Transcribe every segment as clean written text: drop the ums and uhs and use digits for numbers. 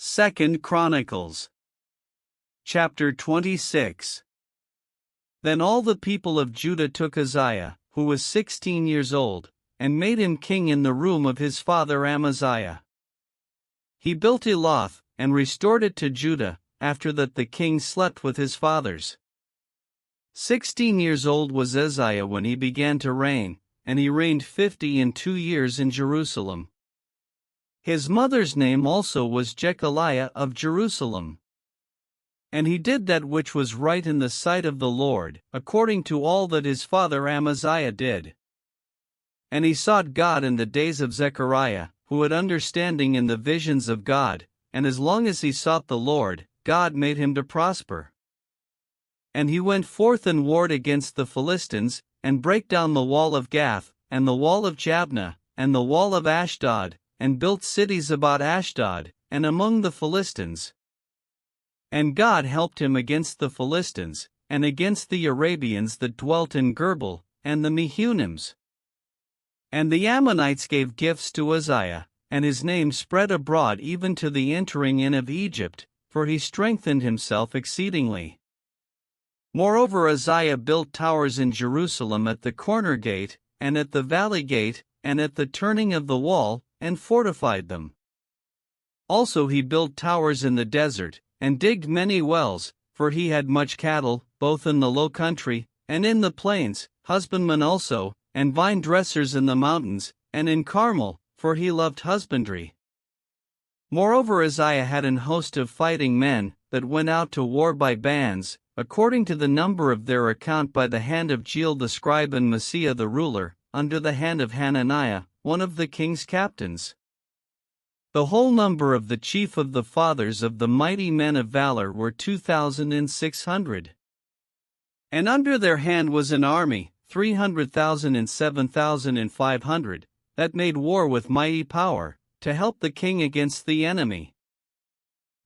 2 Chronicles chapter 26. Then all the people of Judah took Uzziah, who was 16 years old, and made him king in the room of his father Amaziah. He built Eloth, and restored it to Judah, after that the king slept with his fathers. 16 years old was Uzziah when he began to reign, and he reigned 52 years in Jerusalem. His mother's name also was Jechaliah of Jerusalem. And he did that which was right in the sight of the Lord, according to all that his father Amaziah did. And he sought God in the days of Zechariah, who had understanding in the visions of God, and as long as he sought the Lord, God made him to prosper. And he went forth and warred against the Philistines, and brake down the wall of Gath, and the wall of Jabneh, and the wall of Ashdod, and built cities about Ashdod, and among the Philistines. And God helped him against the Philistines, and against the Arabians that dwelt in Gerbel, and the Mehunims. And the Ammonites gave gifts to Uzziah, and his name spread abroad even to the entering in of Egypt, for he strengthened himself exceedingly. Moreover, Uzziah built towers in Jerusalem at the corner gate, and at the valley gate, and at the turning of the wall, and fortified them. Also he built towers in the desert, and digged many wells, for he had much cattle, both in the low country, and in the plains, husbandmen also, and vine dressers in the mountains, and in Carmel, for he loved husbandry. Moreover, Uzziah had an host of fighting men, that went out to war by bands, according to the number of their account by the hand of Jeiel the scribe and Maaseiah the ruler, under the hand of Hananiah, one of the king's captains. The whole number of the chief of the fathers of the mighty men of valor were 2,600. And under their hand was an army, 300,000 and 7,500, that made war with mighty power, to help the king against the enemy.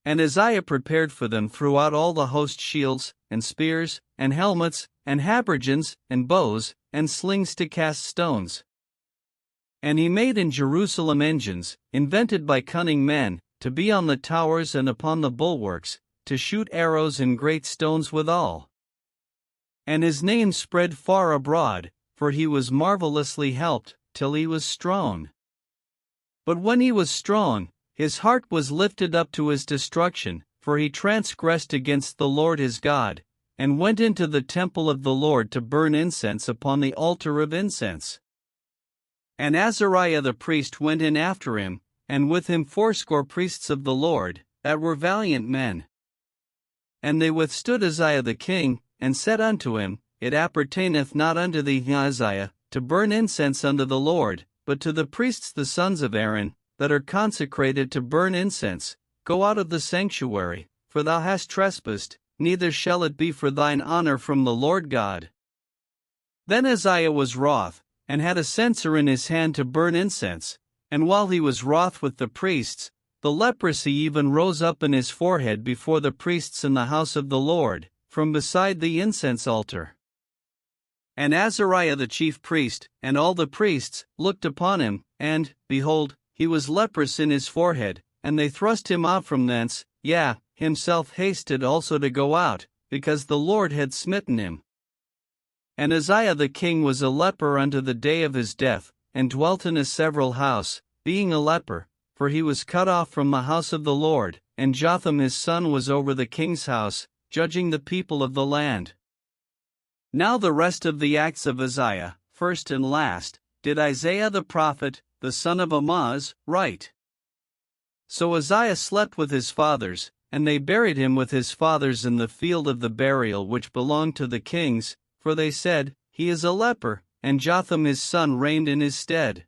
And Uzziah prepared for them throughout all the host shields, and spears, and helmets, and habergeons, and bows, and slings to cast stones. And he made in Jerusalem engines, invented by cunning men, to be on the towers and upon the bulwarks, to shoot arrows and great stones withal. And his name spread far abroad, for he was marvelously helped, till he was strong. But when he was strong, his heart was lifted up to his destruction, for he transgressed against the Lord his God, and went into the temple of the Lord to burn incense upon the altar of incense. And Azariah the priest went in after him, and with him 80 priests of the Lord, that were valiant men. And they withstood Uzziah the king, and said unto him, It appertaineth not unto thee, Uzziah, to burn incense unto the Lord, but to the priests the sons of Aaron, that are consecrated to burn incense. Go out of the sanctuary, for thou hast trespassed, neither shall it be for thine honor from the Lord God. Then Uzziah was wroth, and had a censer in his hand to burn incense, and while he was wroth with the priests, the leprosy even rose up in his forehead before the priests in the house of the Lord, from beside the incense altar. And Azariah the chief priest, and all the priests, looked upon him, and, behold, he was leprous in his forehead, and they thrust him out from thence, yea, himself hasted also to go out, because the Lord had smitten him. And Uzziah the king was a leper unto the day of his death, and dwelt in a several house, being a leper, for he was cut off from the house of the Lord, and Jotham his son was over the king's house, judging the people of the land. Now the rest of the acts of Uzziah, first and last, did Isaiah the prophet, the son of Amoz, write. So Uzziah slept with his fathers, and they buried him with his fathers in the field of the burial which belonged to the kings, for they said, He is a leper, and Jotham his son reigned in his stead.